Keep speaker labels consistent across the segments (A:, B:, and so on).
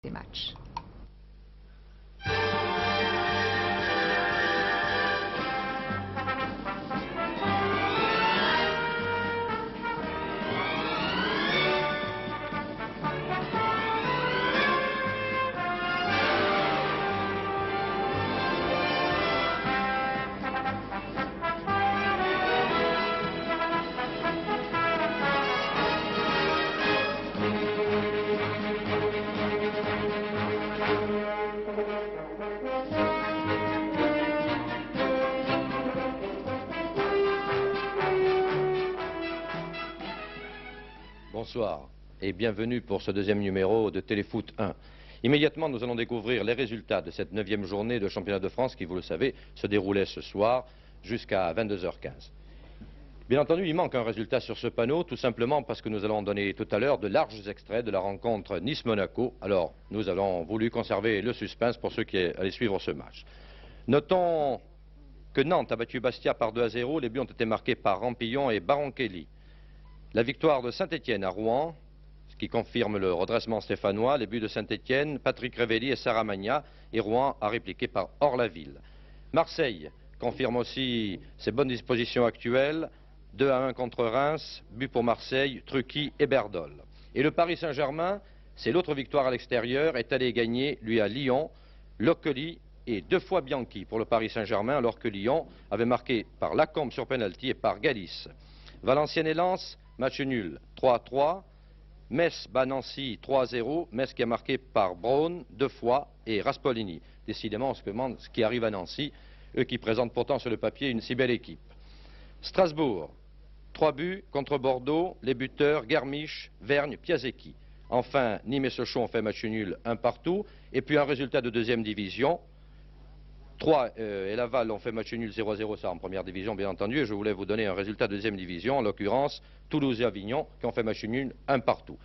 A: des matchs.
B: Bonsoir et bienvenue pour ce deuxième numéro de Téléfoot 1. Immédiatement, nous allons découvrir les résultats de cette 9e journée de championnat de France qui, vous le savez, se déroulait ce soir jusqu'à 22h15. Bien entendu, il manque un résultat sur ce panneau, tout simplement parce que nous allons donner tout à l'heure de larges extraits de la rencontre Nice-Monaco. Alors, nous avons voulu conserver le suspense pour ceux qui allaient suivre ce match. Notons que Nantes a battu Bastia par 2-0. Les buts ont été marqués par Rampillon et Baronchelli. La victoire de Saint-Étienne à Rouen, ce qui confirme le redressement stéphanois. Les buts de Saint-Étienne, Patrick Révelli et Sarah Magna. Et Rouen a répliqué par Orlaville. Marseille confirme aussi ses bonnes dispositions actuelles. 2-1 contre Reims, but pour Marseille, Truqui et Berdol. Et le Paris Saint-Germain, c'est l'autre victoire à l'extérieur, est allé gagner, lui, à Lyon, Locoli et 2 fois Bianchi pour le Paris Saint-Germain, alors que Lyon avait marqué par Lacombe sur penalty et par Galis. Valenciennes et Lens, match nul, 3-3. Metz bat Nancy 3-0. Metz qui a marqué par Braun 2 fois et Raspolini. Décidément, ce qui arrive à Nancy, eux qui présentent pourtant sur le papier une si belle équipe. Strasbourg, 3 buts contre Bordeaux, les buteurs Garmisch, Vergne, Piasecki. Enfin, Nîmes et Sochaux ont fait match nul 1 partout. Et puis un résultat de 2e division. Troyes et Laval ont fait match nul 0-0, ça en première division bien entendu. Et je voulais vous donner un résultat de 2e division, en l'occurrence Toulouse et Avignon qui ont fait match nul 1 partout.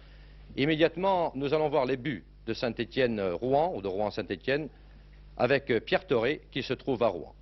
B: Immédiatement, nous allons voir les buts de Saint-Étienne-Rouen ou de Rouen-Saint-Étienne avec Pierre Toré qui se trouve à Rouen.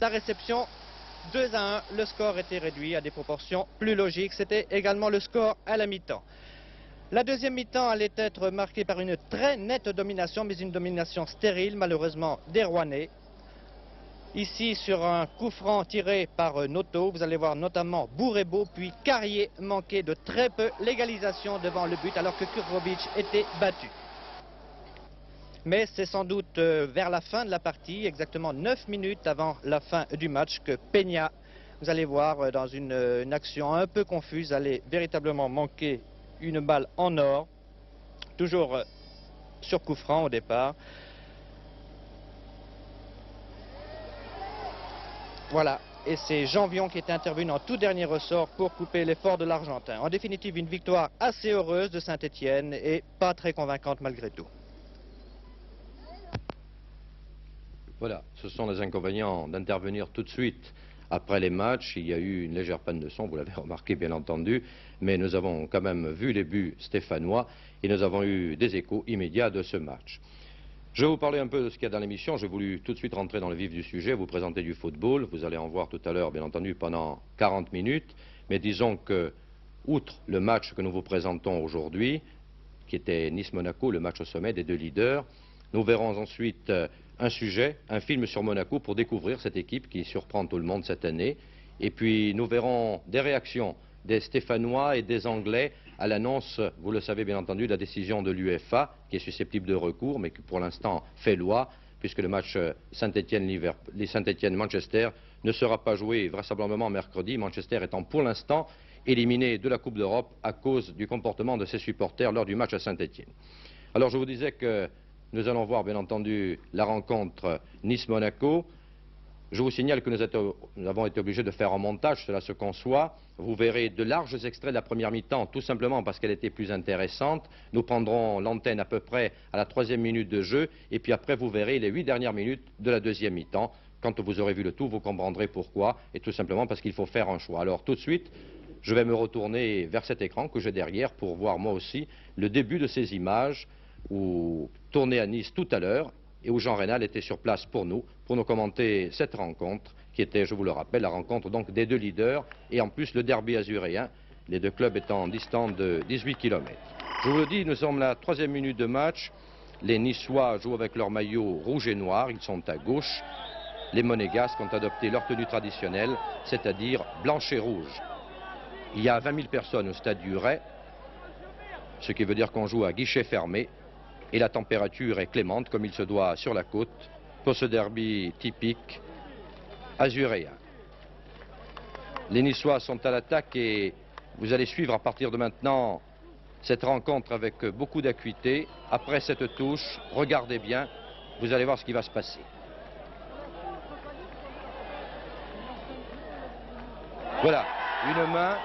C: La réception 2-1, le score était réduit à des proportions plus logiques. C'était également le score à la mi-temps. La deuxième mi-temps allait être marquée par une très nette domination, mais une domination stérile, malheureusement, des Rouennais. Ici, sur un coup franc tiré par Noto, vous allez voir notamment Bourrebo, puis Carrier manquait de très peu l'égalisation devant le but, alors que Kurkovic était battu. Mais c'est sans doute vers la fin de la partie, exactement 9 minutes avant la fin du match, que Peña, vous allez voir, dans une action un peu confuse, allait véritablement manquer une balle en or, toujours sur coup franc au départ. Voilà, et c'est Jean Vion qui était intervenu en tout dernier ressort pour couper l'effort de l'Argentin. En définitive, une victoire assez heureuse de Saint-Étienne et pas très convaincante malgré tout.
B: Voilà, ce sont les inconvénients d'intervenir tout de suite après les matchs. Il y a eu une légère panne de son, vous l'avez remarqué bien entendu, mais nous avons quand même vu les buts stéphanois et nous avons eu des échos immédiats de ce match. Je vais vous parler un peu de ce qu'il y a dans l'émission. J'ai voulu tout de suite rentrer dans le vif du sujet, vous présenter du football. Vous allez en voir tout à l'heure, bien entendu, pendant 40 minutes. Mais disons que, outre le match que nous vous présentons aujourd'hui, qui était Nice-Monaco, le match au sommet des deux leaders, nous verrons ensuite un sujet, un film sur Monaco pour découvrir cette équipe qui surprend tout le monde cette année. Et puis nous verrons des réactions des Stéphanois et des Anglais à l'annonce, vous le savez bien entendu, de la décision de l'UEFA, qui est susceptible de recours, mais qui pour l'instant fait loi, puisque le match Saint-Étienne-Manchester ne sera pas joué vraisemblablement mercredi, Manchester étant pour l'instant éliminé de la Coupe d'Europe à cause du comportement de ses supporters lors du match à Saint-Étienne. Alors je vous disais que nous allons voir bien entendu la rencontre Nice-Monaco. Je vous signale que nous avons été obligés de faire un montage, cela se conçoit. Vous verrez de larges extraits de la première mi-temps, tout simplement parce qu'elle était plus intéressante. Nous prendrons l'antenne à peu près à la 3e minute de jeu, et puis après vous verrez les 8 dernières minutes de la 2e mi-temps. Quand vous aurez vu le tout, vous comprendrez pourquoi, et tout simplement parce qu'il faut faire un choix. Alors tout de suite, je vais me retourner vers cet écran que j'ai derrière pour voir moi aussi le début de ces images, où tourné à Nice tout à l'heure, et où Jean Rénal était sur place pour nous commenter cette rencontre, qui était, je vous le rappelle, la rencontre donc des deux leaders, et en plus le derby azuréen, les deux clubs étant distants de 18 km. Je vous le dis, nous sommes à la 3e minute de match, les Niçois jouent avec leur maillot rouge et noir, ils sont à gauche, les Monégasques ont adopté leur tenue traditionnelle, c'est-à-dire blanche et rouge. Il y a 20 000 personnes au stade du Ray, ce qui veut dire qu'on joue à guichet fermé, et la température est clémente, comme il se doit sur la côte, pour ce derby typique azuréen. Les Niçois sont à l'attaque et vous allez suivre à partir de maintenant cette rencontre avec beaucoup d'acuité. Après cette touche, regardez bien, vous allez voir ce qui va se passer. Voilà, une main.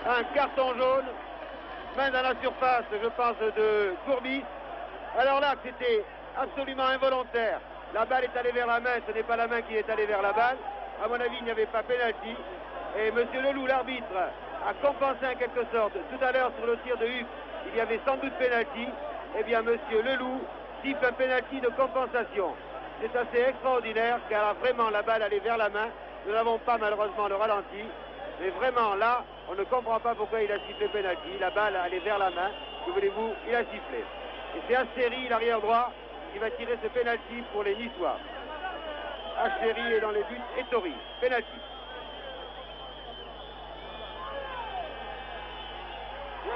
A: Un carton jaune, main dans la surface, je pense, de Courbis. Alors là, c'était absolument involontaire. La balle est allée vers la main, ce n'est pas la main qui est allée vers la balle. À mon avis, il n'y avait pas pénalty. Et M. Leloup, l'arbitre, a compensé en quelque sorte. Tout à l'heure, sur le tir de Huck, il y avait sans doute pénalty. Eh bien, M. Leloup siffle un pénalty de compensation. C'est assez extraordinaire, car vraiment, la balle allait vers la main. Nous n'avons pas malheureusement le ralenti. Mais vraiment, là, on ne comprend pas pourquoi il a sifflé pénalty. La balle allait vers la main. Que voulez-vous? Il a sifflé. Et c'est Acheri, l'arrière droit, qui va tirer ce pénalty pour les Niçois. Acheri est dans les buts et Tori. Pénalty. 1-0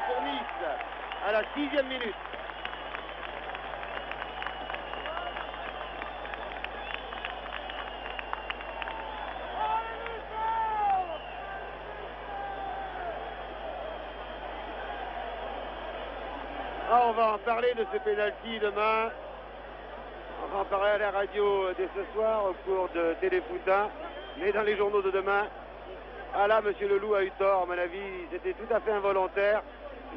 A: pour Nice à la 6e minute. Ah, on va en parler de ce pénalty demain. On va en parler à la radio dès ce soir au cours de Téléfoot 1, mais dans les journaux de demain. Ah là, M. Leloup a eu tort, à mon avis, c'était tout à fait involontaire.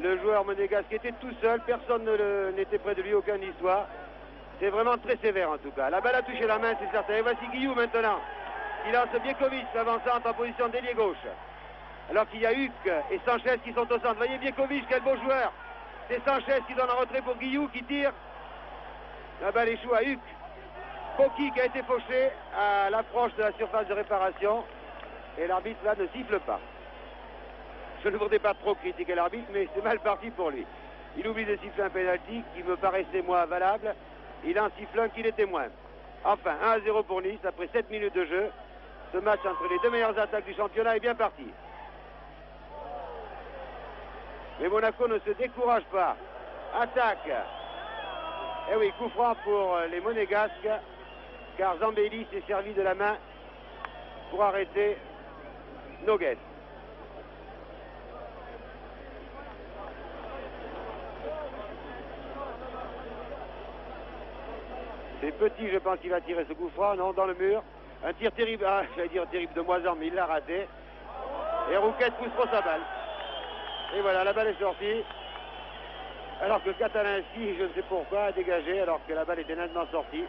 A: Le joueur monégasque était tout seul, personne n'était près de lui, aucun Niçois. C'est vraiment très sévère en tout cas. La balle a touché la main, c'est certain. Et voici Guillou maintenant, qui lance Biekovic, avançant en position d'ailier gauche. Alors qu'il y a Huck et Sanchez qui sont au centre. Voyez Biekovic, quel beau joueur. C'est Sanchez qui donne un retrait pour Guillou qui tire. La balle échoue à Huck. Poki qui a été fauché à l'approche de la surface de réparation. Et l'arbitre là ne siffle pas. Je ne voudrais pas trop critiquer l'arbitre, mais c'est mal parti pour lui. Il oublie de siffler un pénalty qui me paraissait moins valable. Il en siffle un qui l'était moins. Enfin, 1-0 pour Nice après 7 minutes de jeu. Ce match entre les deux meilleures attaques du championnat est bien parti. Mais Monaco ne se décourage pas. Attaque. Eh oui, coup franc pour les Monégasques, car Zambelli s'est servi de la main pour arrêter Noguès. C'est Petit, je pense qu'il va tirer ce coup franc, non, dans le mur. Un tir terrible, j'allais dire terrible de Moisan, mais il l'a raté. Et Rouquette pousse trop sa balle. Et voilà, la balle est sortie. Alors que Catalinski, je ne sais pourquoi, a dégagé alors que la balle était nettement sortie.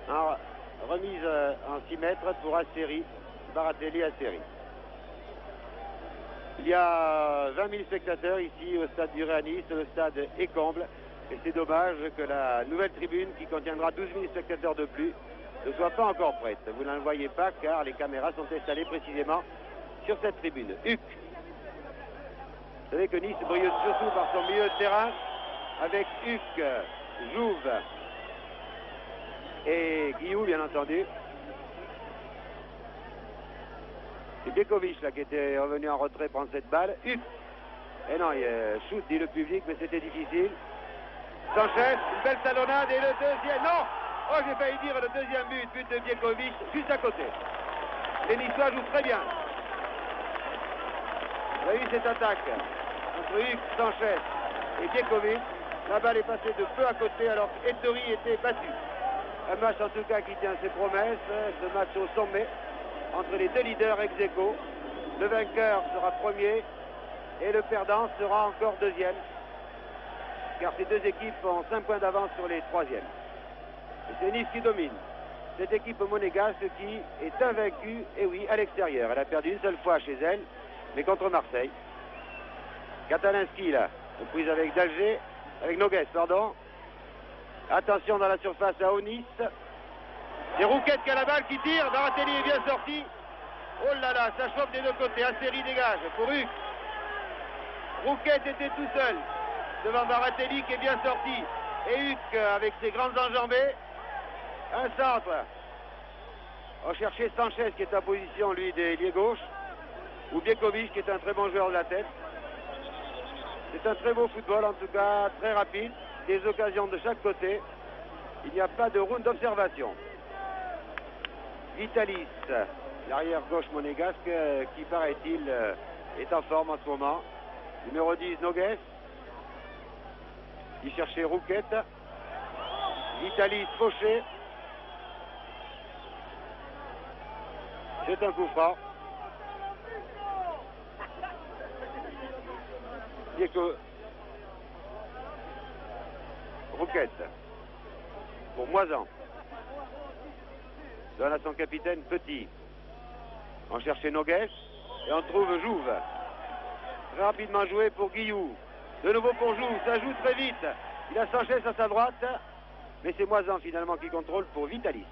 A: Alors, remise en 6 mètres pour Asseri, Baratelli Asseri. Il y a 20 000 spectateurs ici au stade du Réanis, le stade est comble. Et c'est dommage que la nouvelle tribune, qui contiendra 12 000 spectateurs de plus, ne soit pas encore prête. Vous ne le voyez pas car les caméras sont installées précisément sur cette tribune. Huc. Vous savez que Nice brille surtout par son milieu de terrain avec Huc, Jouve et Guillaume, bien entendu. C'est Biekovic là qui était revenu en retrait prendre cette balle. Huc. Et non, il shoot, dit le public, mais c'était difficile. Sanchez, une belle talonnade et le deuxième. Non! Oh, j'ai failli dire le deuxième but de Biekovic, juste à côté. Les Niçois jouent très bien. Vous avez vu cette attaque entre Huc, Sanchez et Biekovic. La balle est passée de peu à côté alors qu'Ettori était battu. Un match en tout cas qui tient ses promesses. Ce match au sommet entre les deux leaders ex aequo. Le vainqueur sera premier et le perdant sera encore deuxième. Car ces deux équipes ont 5 points d'avance sur les troisièmes. Et c'est Nice qui domine. Cette équipe monégasque qui est invaincue, et oui, à l'extérieur. Elle a perdu une seule fois chez elle, mais contre Marseille. Katalinski là, prise avec d'Alger, avec Noguès, pardon. Attention dans la surface à Onis. C'est Rouquette qui a la balle, qui tire. Baratelli est bien sorti. Oh là là, ça chauffe des deux côtés. Asseri dégage pour Huc. Rouquette était tout seul devant Baratelli qui est bien sorti. Et Huc avec ses grandes enjambées. Un centre. On va chercher Sanchez qui est en position, lui, d'ailier gauche. Ou Biekovic qui est un très bon joueur de la tête. C'est un très beau football, en tout cas, très rapide. Des occasions de chaque côté. Il n'y a pas de round d'observation. Vitalis, l'arrière gauche monégasque, qui paraît-il est en forme en ce moment. Numéro 10, Noguès. Il cherchait Rouquette. Vitalis, Fauché. C'est un coup franc. Rouquette. Pour Moisan. Donne à son capitaine Petit. On cherchait Noguès. Et on trouve Jouve. Très rapidement joué pour Guillou. De nouveau pour Jouve. Ça joue très vite. Il a Sanchez à sa droite. Mais c'est Moisan finalement qui contrôle pour Vitalis.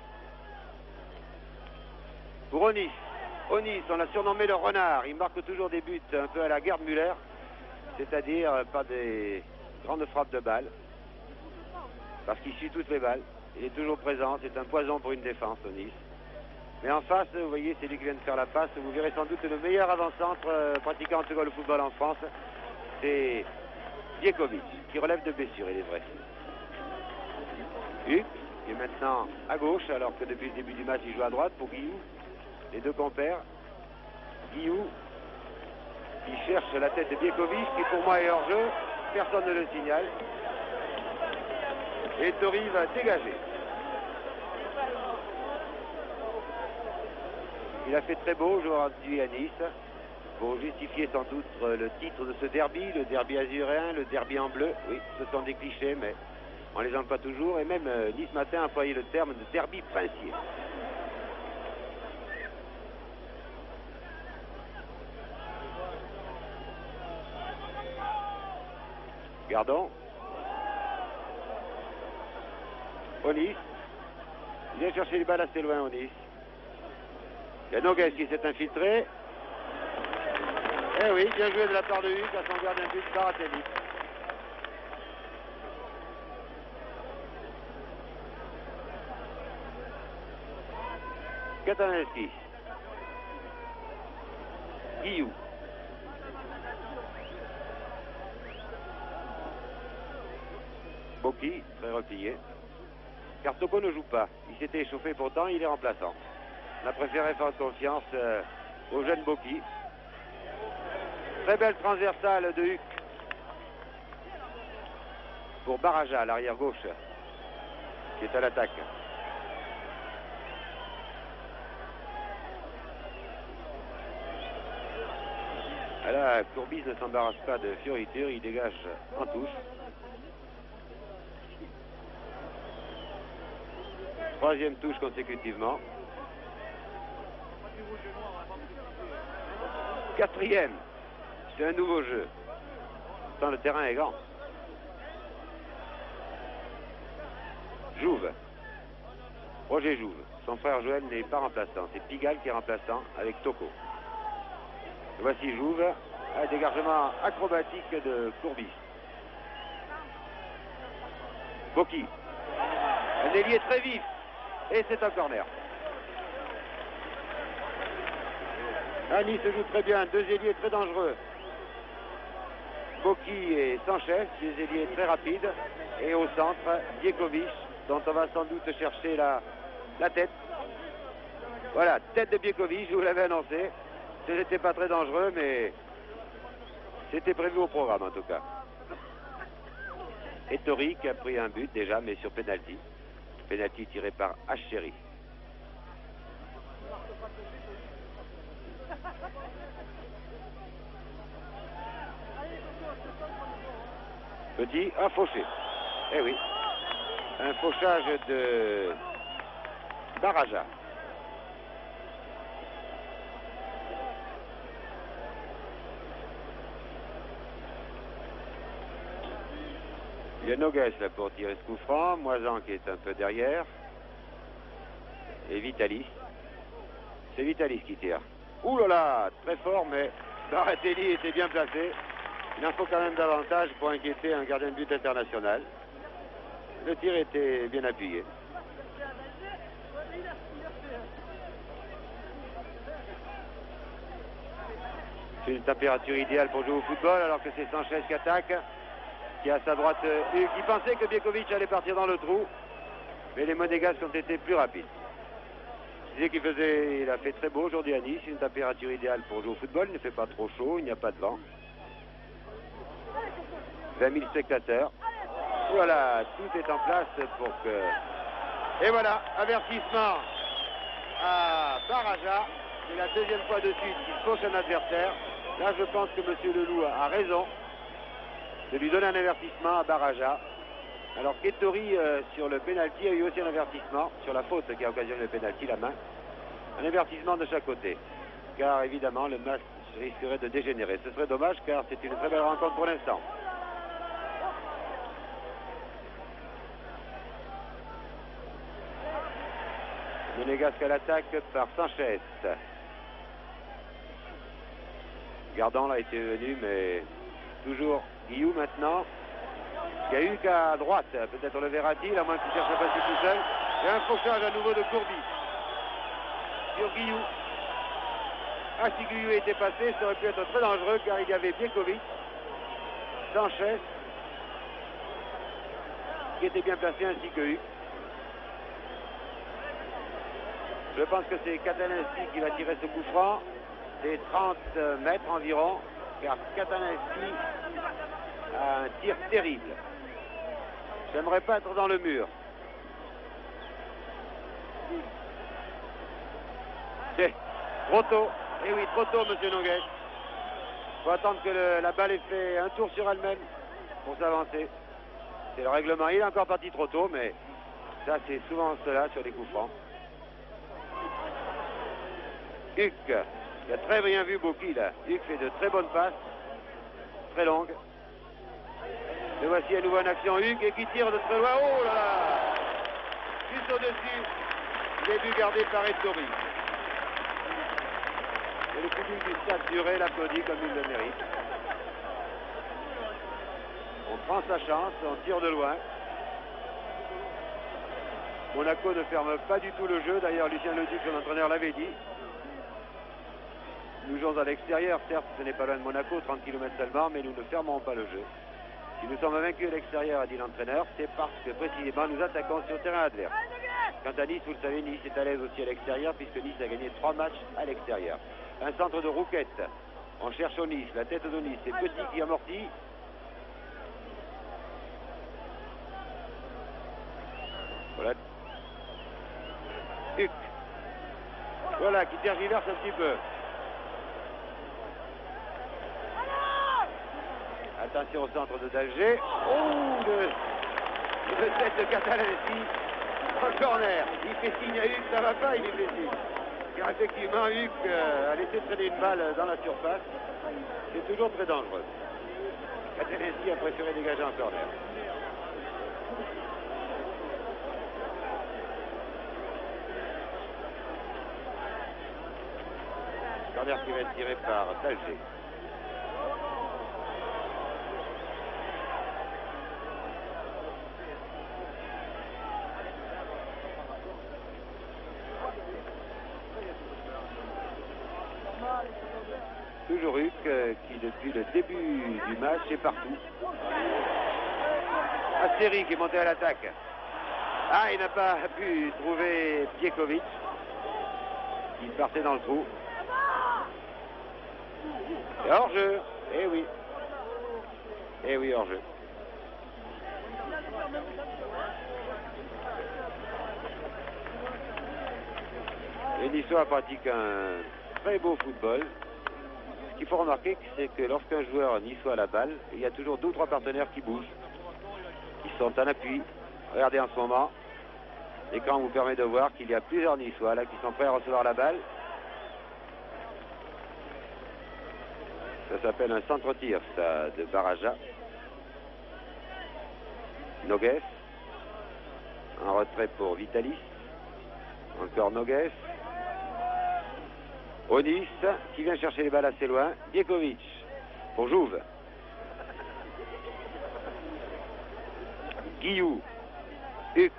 A: Pour Onis. Onis, on l'a surnommé le renard. Il marque toujours des buts un peu à la Gerd Müller. C'est-à-dire pas des grandes frappes de balles. Parce qu'il suit toutes les balles. Il est toujours présent. C'est un poison pour une défense, Onis. Mais en face, vous voyez, c'est lui qui vient de faire la passe. Vous verrez sans doute le meilleur avant-centre pratiquant en tout cas le football en France. C'est Biekovic, qui relève de blessure, il est vrai. Huc, qui est maintenant à gauche, alors que depuis le début du match, il joue à droite pour Guillou. Les deux compères. Guillou, qui cherche la tête de Biekovic, qui pour moi est hors jeu. Personne ne le signale. Et Tori va dégager. Il a fait très beau aujourd'hui à Nice, pour justifier sans doute le titre de ce derby, le derby azuréen, le derby en bleu. Oui, ce sont des clichés, mais on les emploie toujours. Et même Nice Matin a employé le terme de derby princier. Gardons. Onis. Il vient chercher les balles assez loin, Onis. Il y a Noguès qui s'est infiltré. Eh oui, bien joué de la part de Huc à son gardien de but, Baratelli. Katalinski. Guillou. Boki, très replié. Cartoko ne joue pas. Il s'était échauffé pourtant, il est remplaçant. On a préféré faire confiance au jeune Boki. Très belle transversale de Huc. Pour Baraja, l'arrière gauche, qui est à l'attaque. Là, Courbis ne s'embarrasse pas de fioriture, il dégage en touche. Troisième touche consécutivement. Quatrième. C'est un nouveau jeu. Pourtant, le terrain est grand. Jouve. Roger Jouve. Son frère Joël n'est pas remplaçant. C'est Pigalle qui est remplaçant avec Tocco. Et voici Jouve. Un dégagement acrobatique de Courbis. Boki. Un ailier très vif. Et c'est un corner. Nice se joue très bien. Deux ailiers très dangereux. Boki et Sanchez, des ailiers très rapides. Et au centre, Biekovic, dont on va sans doute chercher la tête. Voilà, tête de Biekovic, je vous l'avais annoncé. Ce n'était pas très dangereux, mais c'était prévu au programme en tout cas. Et Tori qui a pris un but déjà, mais sur penalty. Penalty tiré par Hacheri. Petit, un fauché. Eh oui. Un fauchage de Baraja. Il y a Nogues là pour tirer ce coup franc. Moisan qui est un peu derrière. Et Vitalis. C'est Vitalis qui tire. Ouh là là, très fort, mais Baratelli était bien placé. Il en faut quand même davantage pour inquiéter un gardien de but international. Le tir était bien appuyé. C'est une température idéale pour jouer au football alors que c'est Sanchez qui attaque. Qui a à sa droite Hugues, qui pensait que Biekovic allait partir dans le trou. Mais les Monégasques ont été plus rapides. Je disais il a fait très beau aujourd'hui à Nice. Une température idéale pour jouer au football. Il ne fait pas trop chaud, il n'y a pas de vent. 20 000 spectateurs. Voilà, tout est en place pour que... Et voilà, avertissement à Baraja. C'est la deuxième fois de suite qu'il fauche un adversaire. Là, je pense que M. Leloup a raison de lui donner un avertissement à Baraja. Alors qu'Ettori sur le pénalty a eu aussi un avertissement sur la faute qui a occasionné le pénalty, la main. Un avertissement de chaque côté. Car évidemment, le match risquerait de dégénérer. Ce serait dommage car c'est une très belle rencontre pour l'instant. Monégasque à l'attaque par Sanchez. Gardant là était venu, mais toujours Guillou maintenant. Il y a eu qu'à droite, peut-être le verra-t-il, à moins qu'il cherche à passer tout seul. Il y a un fauchage à nouveau de Courbis sur Guillou. Ah, si Guillou était passé, ça aurait pu être très dangereux car il y avait Biekovic, Sanchez, qui était bien placé, ainsi que Hugues. Je pense que c'est Katalinski qui va tirer ce coup franc. C'est 30 mètres environ, car Katalinski a un tir terrible. J'aimerais pas être dans le mur. C'est trop tôt. Eh oui, trop tôt, monsieur Nogues. Il faut attendre que la balle ait fait un tour sur elle-même pour s'avancer. C'est le règlement. Il est encore parti trop tôt, mais ça, c'est souvent cela sur les coups francs. Hugues, il a très bien vu Boki là. Hugues fait de très bonnes passes, très longues. Le voici à nouveau en action Hugues et qui tire de très loin. Oh là là! Juste au-dessus, il est vu gardé par Ettori. Et le public du stade Duré l'applaudit comme il le mérite. On prend sa chance, on tire de loin. Monaco ne ferme pas du tout le jeu. D'ailleurs, Lucien Leduc, son entraîneur, l'avait dit. Nous jouons à l'extérieur, certes, ce n'est pas loin de Monaco, 30 km seulement, mais nous ne fermerons pas le jeu. Si nous sommes vaincus à l'extérieur, a dit l'entraîneur, c'est parce que précisément nous attaquons sur le terrain adverse. Quant à Nice, vous le savez, Nice est à l'aise aussi à l'extérieur, puisque Nice a gagné 3 matchs à l'extérieur. Un centre de Rouquette. On cherche au Nice, la tête de Nice, c'est Petit qui amortit. Voilà. Huc. Voilà, qui tergiverse un petit peu. Attention au centre de d'Alger. Oh, le tête de Katalinski. Un corner. Il fait signe à Hugues, ça va pas, il lui fait signe. Car effectivement, Hugues a laissé traîner une balle dans la surface. C'est toujours très dangereux. Catenesi a préféré dégager un corner. Corner qui va être tiré par Talger. Toujours Hugues qui depuis le début du match est partout. Asteri qui est monté à l'attaque. Ah, il n'a pas pu trouver Piekovic. Il partait dans le trou. Et hors-jeu. Eh oui. Eh oui, hors-jeu. Les Niçois pratiquent un très beau football. Ce qu'il faut remarquer, c'est que lorsqu'un joueur niçois a la balle, il y a toujours 2 ou 3 partenaires qui bougent, qui sont en appui. Regardez en ce moment, l'écran vous permet de voir qu'il y a plusieurs Niçois là qui sont prêts à recevoir la balle. Ça s'appelle un centre-tir, ça, de Baraja. Noguès. Un retrait pour Vitalis. Encore Noguès. Onis qui vient chercher les balles assez loin. Piekovic pour Jouve. Guillou. Huc.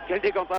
A: Quel décontracté.